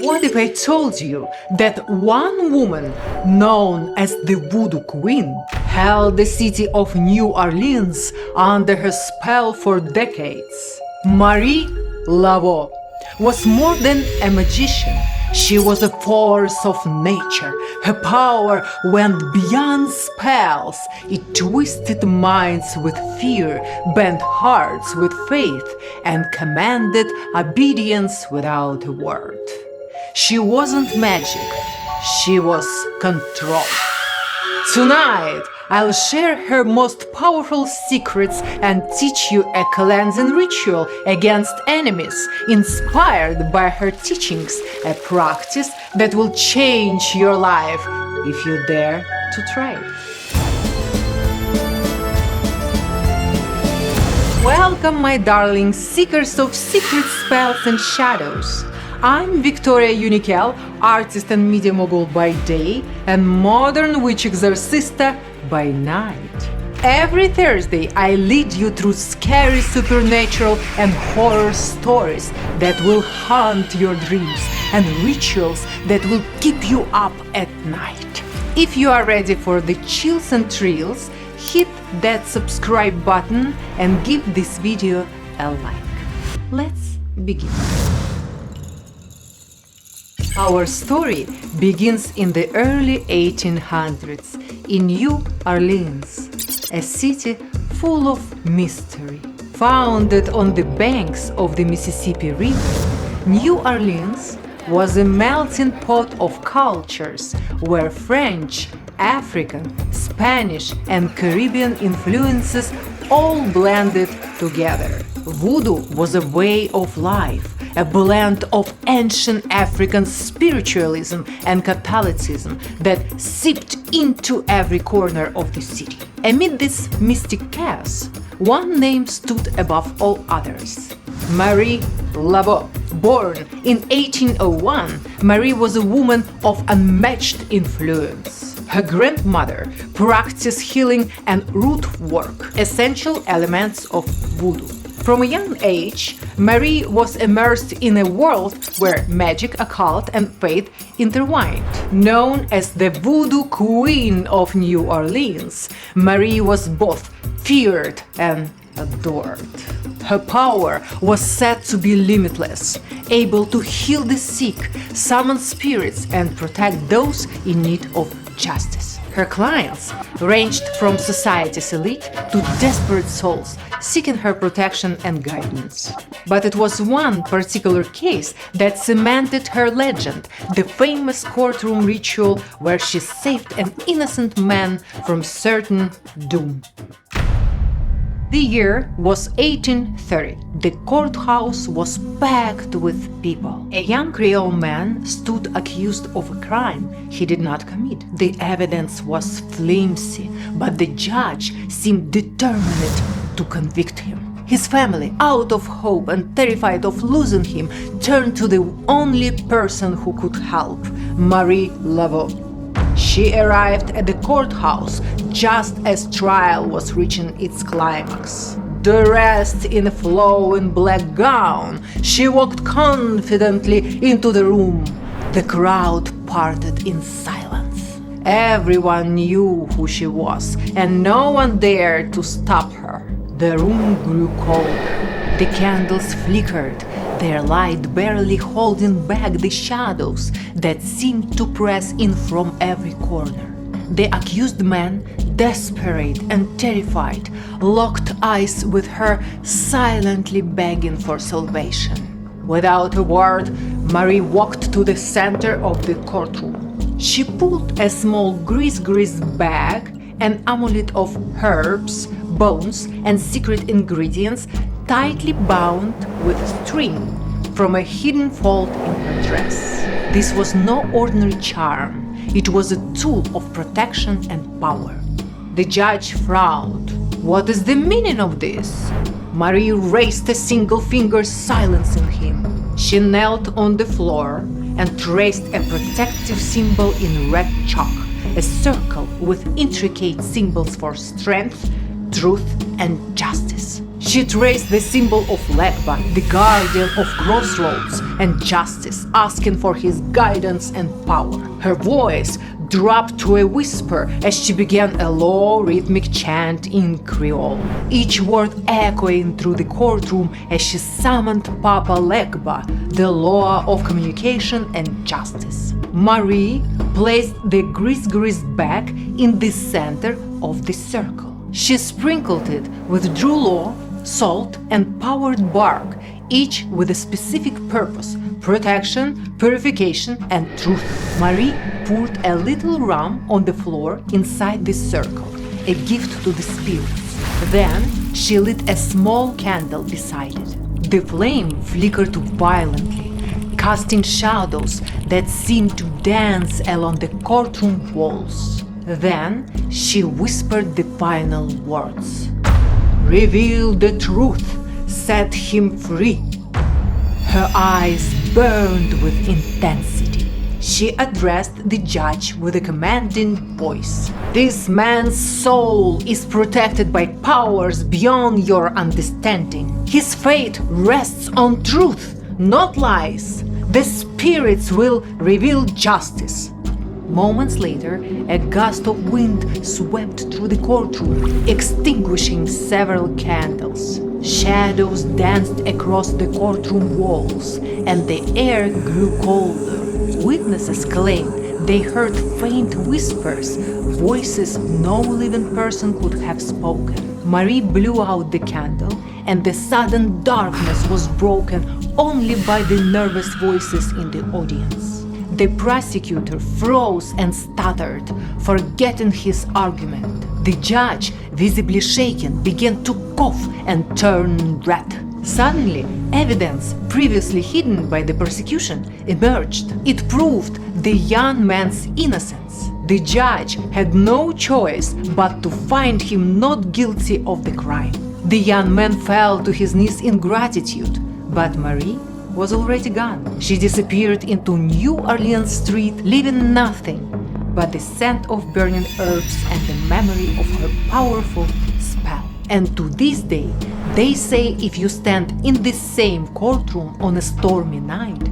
What if I told you that one woman, known as the Voodoo Queen, held the city of New Orleans under her spell for decades? Marie Laveau was more than a magician. She was a force of nature. Her power went beyond spells. It twisted minds with fear, bent hearts with faith, and commanded obedience without a word. She wasn't magic, she was control. Tonight, I'll share her most powerful secrets and teach you a cleansing ritual against enemies, inspired by her teachings, a practice that will change your life if you dare to try it. Welcome, my darling seekers of secret spells and shadows. I'm Victoria Unikel, artist and media mogul by day and modern witch exorcista by night. Every Thursday, I lead you through scary supernatural and horror stories that will haunt your dreams and rituals that will keep you up at night. If you are ready for the chills and thrills, hit that subscribe button and give this video a like. Let's begin. Our story begins in the early 1800s in New Orleans, a city full of mystery. Founded on the banks of the Mississippi River, New Orleans was a melting pot of cultures where French, African, Spanish, and Caribbean influences all blended together. Voodoo was a way of life, a blend of ancient African spiritualism and Catholicism that seeped into every corner of the city. Amid this mystic chaos, one name stood above all others: Marie Laveau. Born in 1801, Marie was a woman of unmatched influence. Her grandmother practiced healing and root work, essential elements of voodoo. From a young age, Marie was immersed in a world where magic, occult, and faith intertwined. Known as the Voodoo Queen of New Orleans, Marie was both feared and adored. Her power was said to be limitless, able to heal the sick, summon spirits, and protect those in need of justice. Her clients ranged from society's elite to desperate souls seeking her protection and guidance. But it was one particular case that cemented her legend, the famous courtroom ritual where she saved an innocent man from certain doom. The year was 1830. The courthouse was packed with people. A young Creole man stood accused of a crime he did not commit. The evidence was flimsy, but the judge seemed determined to convict him. His family, out of hope and terrified of losing him, turned to the only person who could help, Marie Laveau. She arrived at the courthouse just as trial was reaching its climax. Dressed in a flowing black gown, she walked confidently into the room. The crowd parted in silence. Everyone knew who she was, and no one dared to stop her. The room grew cold. The candles flickered, their light barely holding back the shadows that seemed to press in from every corner. The accused man, desperate and terrified, locked eyes with her, silently begging for salvation. Without a word, Marie walked to the center of the courtroom. She pulled a small Gris-Gris bag, an amulet of herbs, bones, and secret ingredients tightly bound with string from a hidden fold in her dress. This was no ordinary charm. It was a tool of protection and power. The judge frowned. What is the meaning of this? Marie raised a single finger, silencing him. She knelt on the floor and traced a protective symbol in red chalk, a circle with intricate symbols for strength, truth, and justice. She traced the symbol of Legba, the guardian of crossroads and justice, asking for his guidance and power. Her voice dropped to a whisper as she began a low rhythmic chant in Creole, each word echoing through the courtroom as she summoned Papa Legba, the law of communication and justice. Marie placed the Gris-Gris bag in the center of the circle. She sprinkled it with drulo, salt, and powdered bark, each with a specific purpose: protection, purification, and truth. Marie poured a little rum on the floor inside the circle, a gift to the spirits. Then she lit a small candle beside it. The flame flickered violently, casting shadows that seemed to dance along the courtroom walls. Then she whispered the final words. "Reveal the truth, set him free." Her eyes burned with intensity. She addressed the judge with a commanding voice. "This man's soul is protected by powers beyond your understanding. His fate rests on truth, not lies. The spirits will reveal justice." Moments later, a gust of wind swept through the courtroom, extinguishing several candles. Shadows danced across the courtroom walls, and the air grew colder. Witnesses claimed they heard faint whispers, voices no living person could have spoken. Marie blew out the candle, and the sudden darkness was broken only by the nervous voices in the audience. The prosecutor froze and stuttered, forgetting his argument. The judge, visibly shaken, began to cough and turn red. Suddenly, evidence previously hidden by the prosecution emerged. It proved the young man's innocence. The judge had no choice but to find him not guilty of the crime. The young man fell to his knees in gratitude, but Marie was already gone. She disappeared into New Orleans Street, leaving nothing but the scent of burning herbs and the memory of her powerful spell. And to this day, they say if you stand in this same courtroom on a stormy night,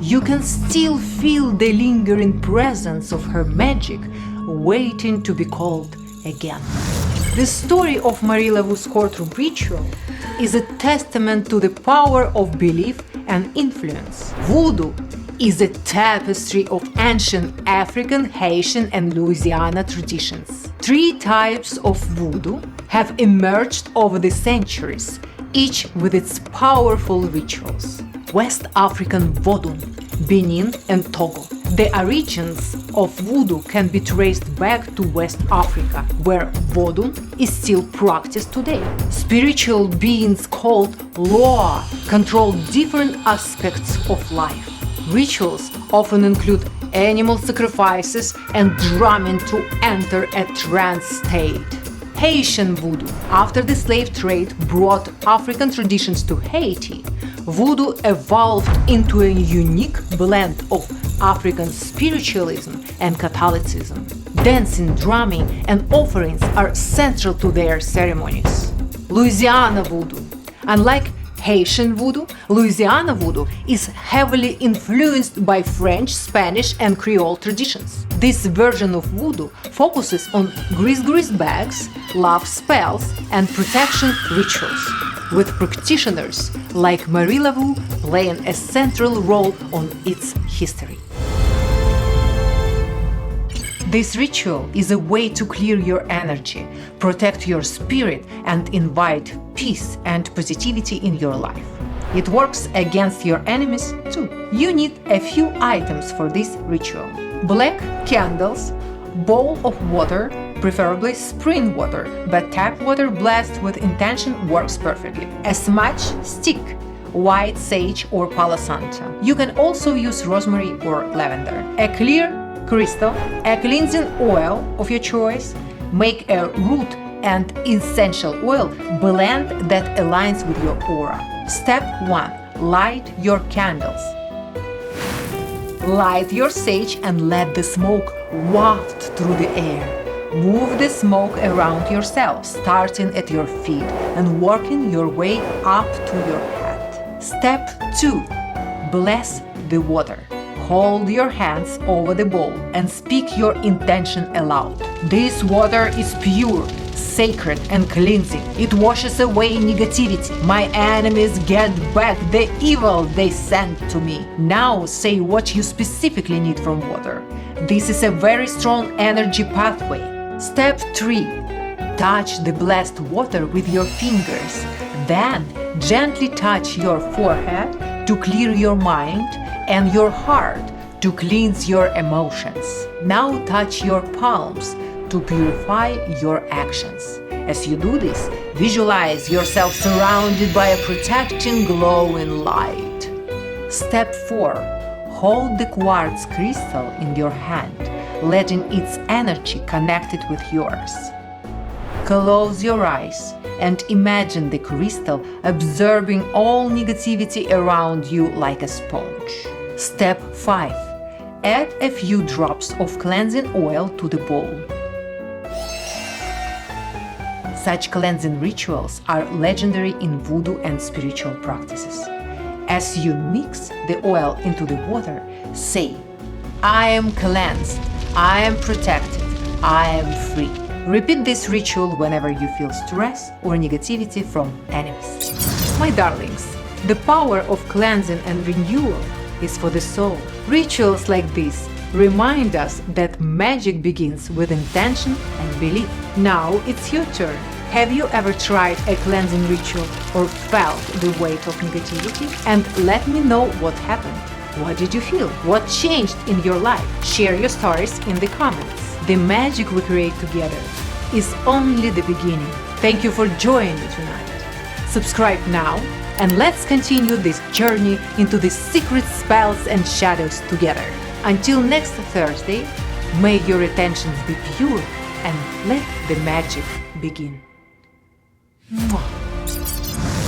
you can still feel the lingering presence of her magic waiting to be called again. The story of Marie Laveau's courtroom ritual is a testament to the power of belief and influence. Voodoo is a tapestry of ancient African, Haitian, and Louisiana traditions. 3 types of voodoo have emerged over the centuries, each with its powerful rituals. West African Vodun, Benin, and Togo. The origins of voodoo can be traced back to West Africa, where vodun is still practiced today. Spiritual beings called Loa control different aspects of life. Rituals often include animal sacrifices and drumming to enter a trance state. Haitian voodoo. After the slave trade brought African traditions to Haiti, voodoo evolved into a unique blend of African spiritualism and Catholicism. Dancing, drumming, and offerings are central to their ceremonies. Louisiana voodoo. Unlike Haitian voodoo, Louisiana voodoo is heavily influenced by French, Spanish, and Creole traditions. This version of voodoo focuses on Gris-Gris bags, love spells, and protection rituals, with practitioners like Marie Laveau playing a central role on its history. This ritual is a way to clear your energy, protect your spirit, and invite peace and positivity in your life. It works against your enemies too. You need a few items for this ritual: black candles, bowl of water, preferably spring water, but tap water blessed with intention works perfectly. A smudge stick, white sage or palo santo. You can also use rosemary or lavender. A clear crystal, a cleansing oil of your choice. Make a root and essential oil blend that aligns with your aura. Step 1. Light your candles. Light your sage and let the smoke waft through the air. Move the smoke around yourself, starting at your feet and working your way up to your head. Step 2. Bless the water. Hold your hands over the bowl and speak your intention aloud. This water is pure, sacred and cleansing. It washes away negativity. My enemies get back the evil they sent to me. Now say what you specifically need from water. This is a very strong energy pathway. Step 3. Touch the blessed water with your fingers. Then gently touch your forehead to clear your mind and your heart to cleanse your emotions. Now touch your palms to purify your actions. As you do this, visualize yourself surrounded by a protecting glowing light. Step 4. Hold the quartz crystal in your hand, letting its energy connect it with yours. Close your eyes and imagine the crystal absorbing all negativity around you like a sponge. Step 5. Add a few drops of cleansing oil to the bowl. Such cleansing rituals are legendary in voodoo and spiritual practices. As you mix the oil into the water, say, I am cleansed, I am protected, I am free. Repeat this ritual whenever you feel stress or negativity from enemies. My darlings, the power of cleansing and renewal is for the soul. Rituals like this remind us that magic begins with intention and belief. Now it's your turn. Have you ever tried a cleansing ritual or felt the weight of negativity? And let me know what happened. What did you feel? What changed in your life? Share your stories in the comments. The magic we create together is only the beginning. Thank you for joining me tonight. Subscribe now and let's continue this journey into the secret spells and shadows together. Until next Thursday, may your intentions be pure and let the magic begin. Mwah.